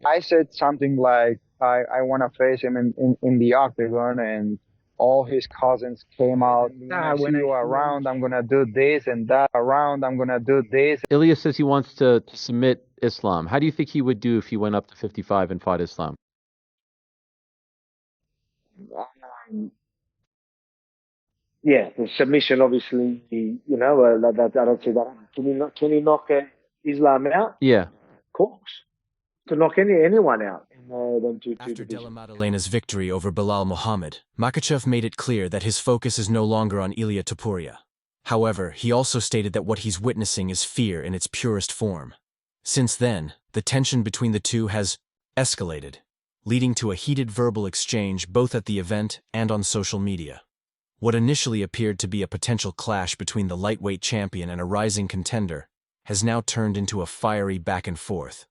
I said something like, I want to face him in the octagon, and all his cousins came out. Nah, when I see you around, I'm gonna do this and that. Around, I'm gonna do this. Ilia says he wants to submit Islam. How do you think he would do if he went up to 55 and fought Islam? Um, yeah, the submission, obviously, I don't see that. Can he knock Islam out? Yeah. Of course. To knock anyone out in them two After Della divisions. Maddalena's victory over Bilal Muhammad, Makhachev made it clear that his focus is no longer on Ilia Topuria. However, he also stated that what he's witnessing is fear in its purest form. Since then, the tension between the two has escalated, leading to a heated verbal exchange both at the event and on social media. What initially appeared to be a potential clash between the lightweight champion and a rising contender has now turned into a fiery back and forth,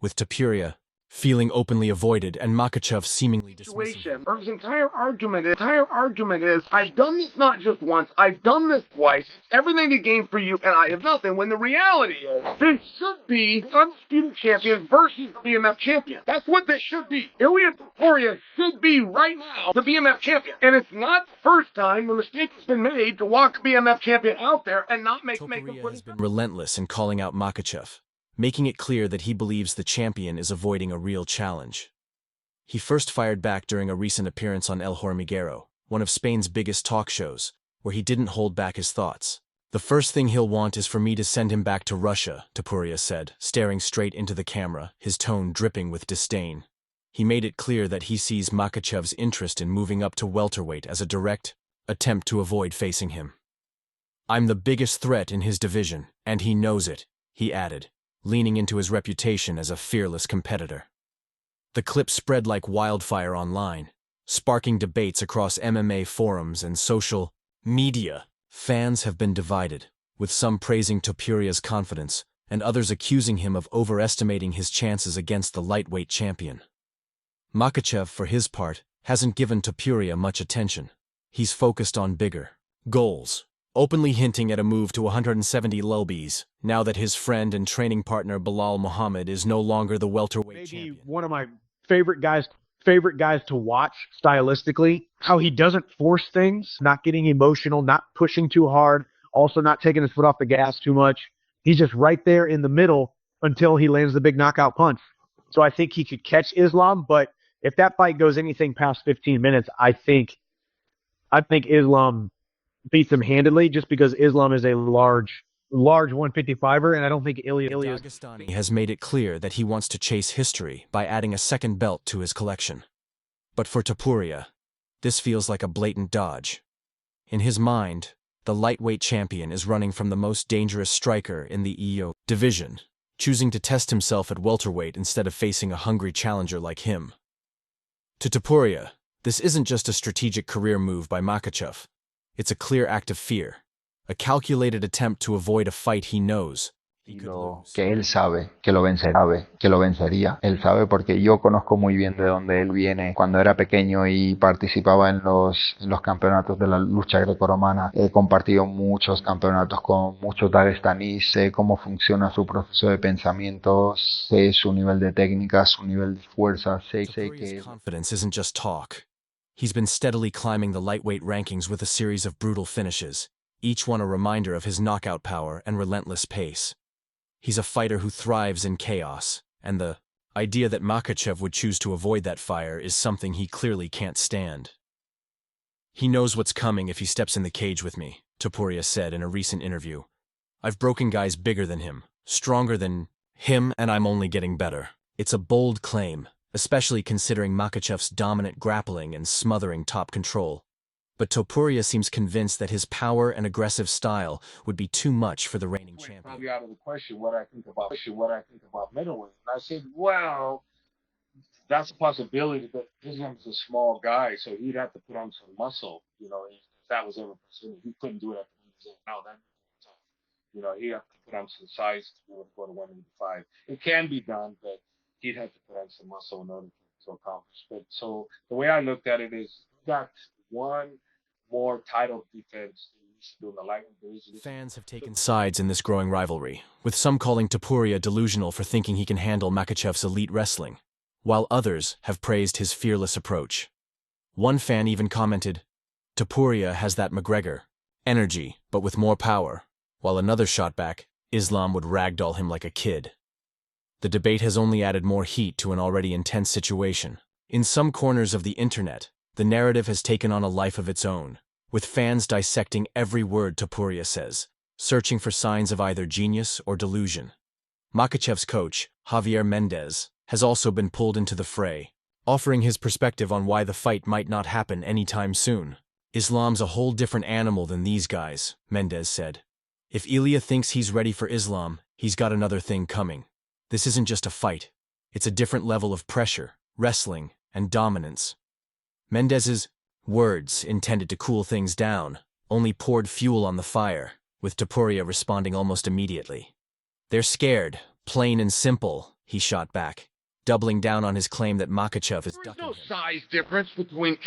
with Topuria feeling openly avoided and Makhachev seemingly dismissing him. His entire argument is, I've done this not just once, I've done this twice. It's everything to gain for you, and I have nothing. When the reality is, this should be the undisputed champion versus the BMF champion. That's what this should be. Ilia Topuria should be right now the BMF champion, and it's not the first time the mistake has been made to walk the BMF champion out there and not make Topuria has been relentless in calling out Makhachev, making it clear that he believes the champion is avoiding a real challenge. He first fired back during a recent appearance on El Hormiguero, one of Spain's biggest talk shows, where he didn't hold back his thoughts. The first thing he'll want is for me to send him back to Russia, Topuria said, staring straight into the camera, his tone dripping with disdain. He made it clear that he sees Makhachev's interest in moving up to welterweight as a direct attempt to avoid facing him. I'm the biggest threat in his division, and he knows it, he added, leaning into his reputation as a fearless competitor. The clip spread like wildfire online, sparking debates across MMA forums and social media. Fans have been divided, with some praising Topuria's confidence and others accusing him of overestimating his chances against the lightweight champion. Makhachev, for his part, hasn't given Topuria much attention. He's focused on bigger goals, openly hinting at a move to 170 lbs, now that his friend and training partner Bilal Muhammad is no longer the welterweight champion. Maybe one of my favorite guys to watch stylistically, how he doesn't force things, not getting emotional, not pushing too hard, also not taking his foot off the gas too much. He's just right there in the middle until he lands the big knockout punch. So I think he could catch Islam, but if that fight goes anything past 15 minutes, I think Islam beats him handedly, just because Islam is a large 155er, and I don't think Ilia Dagestani has made it clear that he wants to chase history by adding a second belt to his collection. But for Topuria, this feels like a blatant dodge. In his mind, the lightweight champion is running from the most dangerous striker in the EO division, choosing to test himself at welterweight instead of facing a hungry challenger like him. To Topuria, this isn't just a strategic career move by Makhachev. It's a clear act of fear, a calculated attempt to avoid a fight he knows he could lose. Que él sabe que lo vencería. Él sabe porque yo conozco muy bien de dónde él viene. Cuando era pequeño y participaba en los campeonatos de la lucha grecorromana, he compartido muchos campeonatos con muchos daguestanís, sé cómo funciona su proceso de pensamiento, sé su nivel de técnica, su nivel de fuerza, sé que... confidence isn't just talk. He's been steadily climbing the lightweight rankings with a series of brutal finishes, each one a reminder of his knockout power and relentless pace. He's a fighter who thrives in chaos, and the idea that Makhachev would choose to avoid that fire is something he clearly can't stand. He knows what's coming if he steps in the cage with me, Topuria said in a recent interview. I've broken guys bigger than him, stronger than him, and I'm only getting better. It's a bold claim, especially considering Makhachev's dominant grappling and smothering top control. But Topuria seems convinced that his power and aggressive style would be too much for the reigning champion. Probably out of the question what I think about middleweight. And I said, well, that's a possibility, but Islam's a small guy, so he'd have to put on some muscle, if that was ever pursued. He couldn't do it at the now that'd be tough. He'd have to put on some size to be able to go to 185. It can be done, but he'd have to put on some muscle in order to accomplish. But so the way I looked at it is, you got one more title defense in the lightweight division. Fans have taken sides in this growing rivalry, with some calling Topuria delusional for thinking he can handle Makhachev's elite wrestling, while others have praised his fearless approach. One fan even commented, "Topuria has that McGregor energy, but with more power," while another shot back, "Islam would ragdoll him like a kid." The debate has only added more heat to an already intense situation. In some corners of the internet, the narrative has taken on a life of its own, with fans dissecting every word Topuria says, searching for signs of either genius or delusion. Makhachev's coach, Javier Mendez, has also been pulled into the fray, offering his perspective on why the fight might not happen anytime soon. "Islam's a whole different animal than these guys," Mendez said. "If Ilia thinks he's ready for Islam, he's got another thing coming. This isn't just a fight. It's a different level of pressure, wrestling, and dominance." Mendez's words, intended to cool things down, only poured fuel on the fire, with Topuria responding almost immediately. "They're scared, plain and simple," he shot back, doubling down on his claim that Makhachev is There is ducking no him. size difference between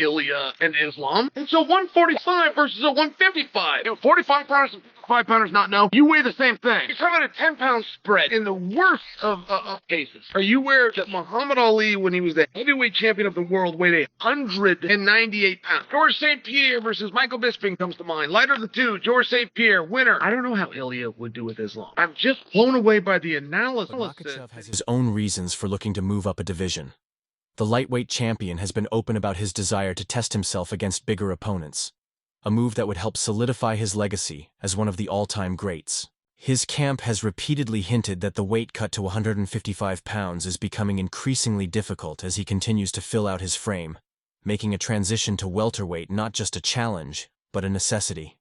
Ilia and Islam. It's a 145 versus a 155. 45 pounders and 55 pounders not know. You weigh the same thing. You're talking about a 10-pound spread in the worst of cases. Are you aware that Muhammad Ali, when he was the heavyweight champion of the world, weighed 198 pounds? George St-Pierre versus Michael Bisping comes to mind. Lighter of the two, George St-Pierre, winner. I don't know how Ilia would do with Islam. I'm just blown away by the analysis. But Makhachev has his own reasons for looking to move up a division. The lightweight champion has been open about his desire to test himself against bigger opponents, a move that would help solidify his legacy as one of the all-time greats. His camp has repeatedly hinted that the weight cut to 155 pounds is becoming increasingly difficult as he continues to fill out his frame, making a transition to welterweight not just a challenge, but a necessity.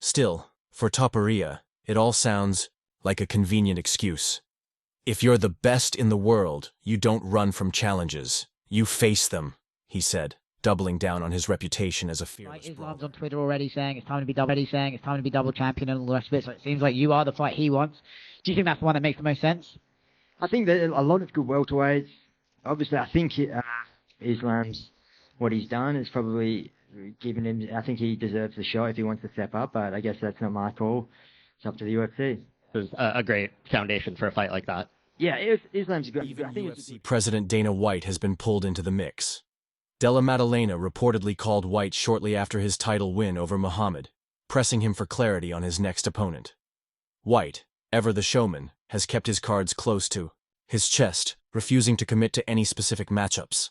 Still, for Topuria, it all sounds like a convenient excuse. "If you're the best in the world, you don't run from challenges. You face them," he said, doubling down on his reputation as a fearless Islam's brawler. on Twitter already saying it's time to be double champion and all the rest of it. So it seems like you are the fight he wants. Do you think that's the one that makes the most sense? I think that a lot of good welterweights. Obviously, I think Islam's what he's done is probably given him. I think he deserves the shot if he wants to step up. But I guess that's not my call. It's up to the UFC. Is a great foundation for a fight like that. Yeah, Islam's good. Even I think UFC President Dana White has been pulled into the mix. Della Maddalena reportedly called White shortly after his title win over Muhammad, pressing him for clarity on his next opponent. White, ever the showman, has kept his cards close to his chest, refusing to commit to any specific matchups.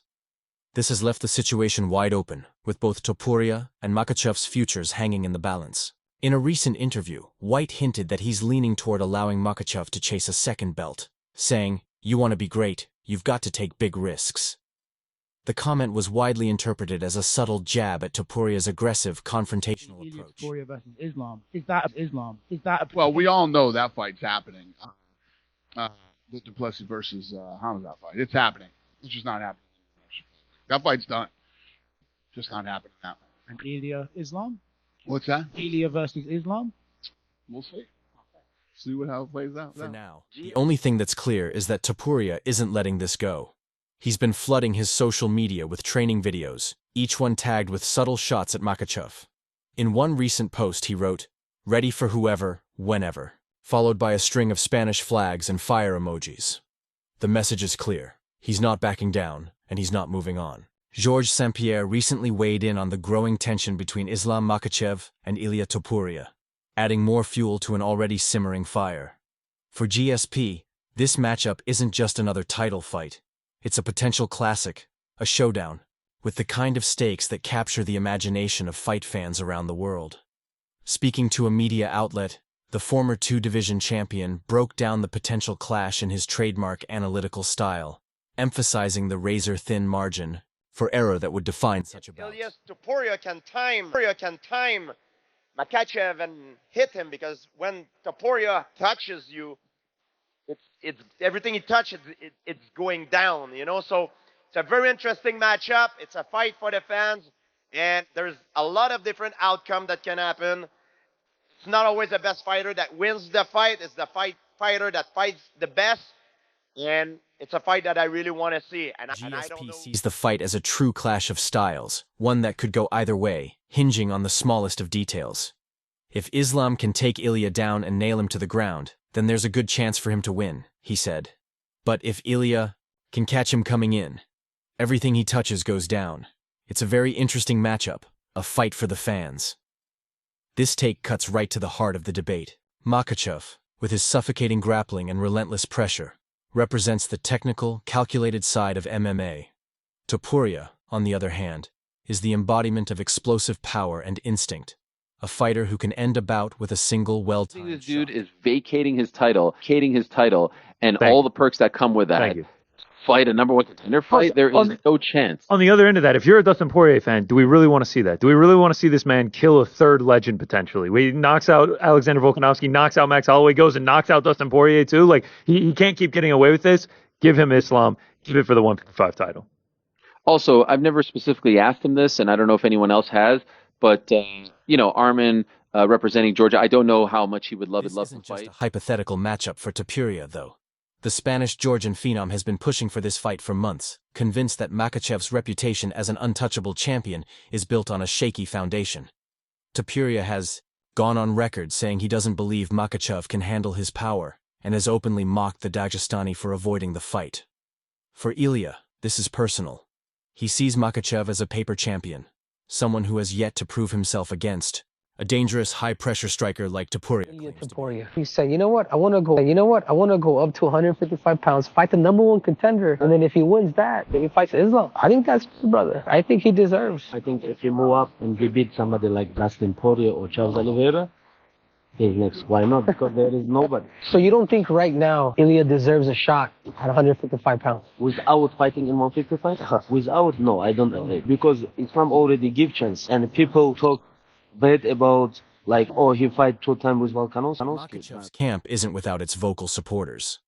This has left the situation wide open, with both Topuria and Makhachev's futures hanging in the balance. In a recent interview, White hinted that he's leaning toward allowing Makhachev to chase a second belt, saying, "You want to be great, you've got to take big risks." The comment was widely interpreted as a subtle jab at Topuria's aggressive, confrontational approach. Topuria versus Islam. Is that Well, we all know that fight's happening. The Duplessis versus Hamza fight. It's happening. It's just not happening. That fight's done. Just not happening that way. and Ilia Islam? What's that? Ilia versus Islam? We'll see. See how it plays out. For now, the only thing that's clear is that Topuria isn't letting this go. He's been flooding his social media with training videos, each one tagged with subtle shots at Makhachev. In one recent post he wrote, "Ready for whoever, whenever," followed by a string of Spanish flags and fire emojis. The message is clear. He's not backing down, and he's not moving on. Georges St-Pierre recently weighed in on the growing tension between Islam Makhachev and Ilia Topuria, adding more fuel to an already simmering fire. For GSP, this matchup isn't just another title fight. It's a potential classic, a showdown, with the kind of stakes that capture the imagination of fight fans around the world. Speaking to a media outlet, the former two-division champion broke down the potential clash in his trademark analytical style, emphasizing the razor-thin margin for error that would define such a bout. Ilia Topuria can time Makhachev and hit him, because when Topuria touches you, it's everything he touches, it's going down, you know. So it's a very interesting matchup. It's a fight for the fans, and there's a lot of different outcomes that can happen. It's not always the best fighter that wins the fight. It's the fighter that fights the best, and it's a fight that I really want to see. And I don't know. GSP sees the fight as a true clash of styles, one that could go either way, hinging on the smallest of details. If Islam can take Ilia down and nail him to the ground, then there's a good chance for him to win, he said. But if Ilia can catch him coming in. Everything he touches goes down. It's a very interesting matchup, a fight for the fans. This take cuts right to the heart of the debate. Makhachev, with his suffocating grappling and relentless pressure, represents the technical, calculated side of MMA. Topuria, on the other hand, is the embodiment of explosive power and instinct, a fighter who can end a bout with a single well-timed This dude is vacating his title, and all the perks that come with that. Thank you. Fight a number one contender fight, there is no chance. On the other end of that, if you're a Dustin Poirier fan, do we really want to see that? Do we really want to see this man kill a third legend potentially? He knocks out Alexander Volkanovski, knocks out Max Holloway, goes and knocks out Dustin Poirier too. Like he can't keep getting away with this. Give him Islam. Give it for the 155 title. Also, I've never specifically asked him this, and I don't know if anyone else has, but Armin representing Georgia, I don't know how much he would love to fight. Just a hypothetical matchup for Topuria, though. The Spanish-Georgian phenom has been pushing for this fight for months, convinced that Makhachev's reputation as an untouchable champion is built on a shaky foundation. Topuria has gone on record saying he doesn't believe Makhachev can handle his power, and has openly mocked the Dagestani for avoiding the fight. For Ilia, this is personal. He sees Makhachev as a paper champion, someone who has yet to prove himself against a dangerous high-pressure striker like Topuria. He said, you know what, I want to go up to 155 pounds, fight the number one contender, and then if he wins that, then he fights Islam. I think that's his brother. I think he deserves. I think if he move up and he beat somebody like Dustin Poirier or Charles Oliveira, he's next. Why not? Because there is nobody. So you don't think right now Ilia deserves a shot at 155 pounds? Without fighting in 155? Without, no, I don't think. Because Islam already give chance, and people talk bad about, like, oh, he fight 2 times with Volkanovski. Makhachev's camp isn't without its vocal supporters.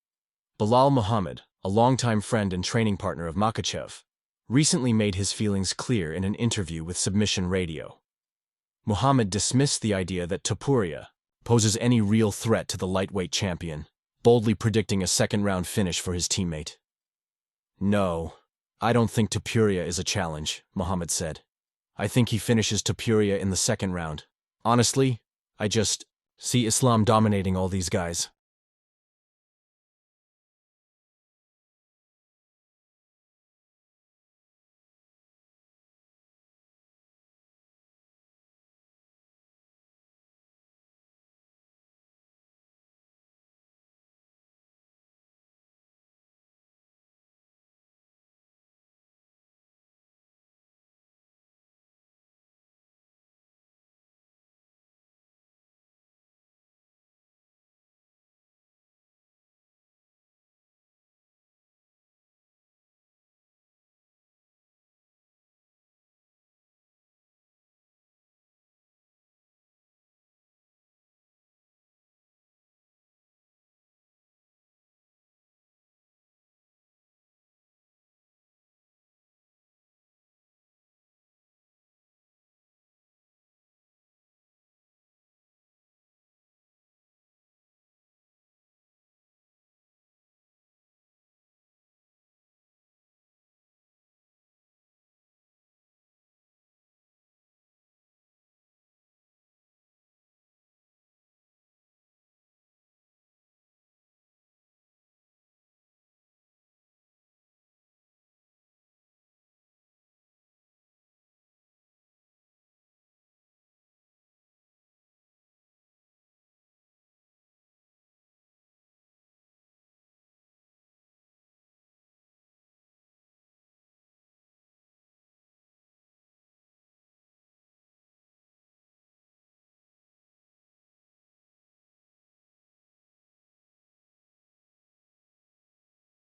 Bilal Muhammad, a longtime friend and training partner of Makhachev, recently made his feelings clear in an interview with Submission Radio. Muhammad dismissed the idea that Topuria poses any real threat to the lightweight champion, boldly predicting a second-round finish for his teammate. No, I don't think Topuria is a challenge, Muhammad said. I think he finishes Topuria in the second round. Honestly, I just see Islam dominating all these guys.